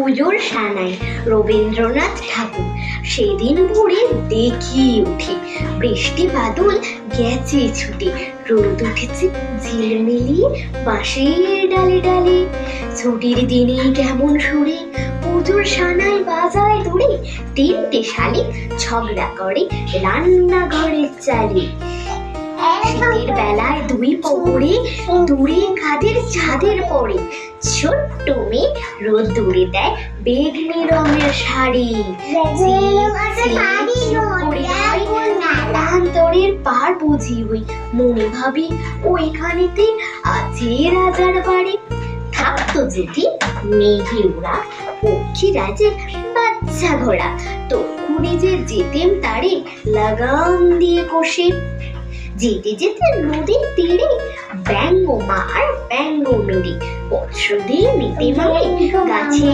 পুজোর সানাই রবীন্দ্রনাথ ঠাকুর। সেদিন ভোরে দেখি উঠে বৃষ্টি বাদল গেছে ছুটে, রোদ উঠেছে ঝিলমিলিয়ে বাঁশের ডালে ডালে। ছুটির দিনে কেমন সুরে পুজোর সানাই বাজায় দূরে, তিনটে শালিক ঝগড়া করে রান্নাঘরের চালে। শীতের বেলায় দুই প্রহরে দূরে কাদের ছাদের পরে, ছোট্ট মেয়ে রোদ দূরে দেয় বেগনি রঙের শাড়ি। অন্তরের পার বুঝি হই, মনে ভাবি ওইখানেতে আছে রাজার বাড়ি। থাকতো যদি মেঘে ওরা পক্ষী রাজে বাচ্চা ঘোড়া, তক্ষুনি যে যেতেম তারে লাগাম দিয়ে কষে। যেতে যেতে নদীর তীরে ব্যঙ্গ মা আর ব্যঙ্গ মেরে, পত্র দিয়ে নিতে মানে গাছে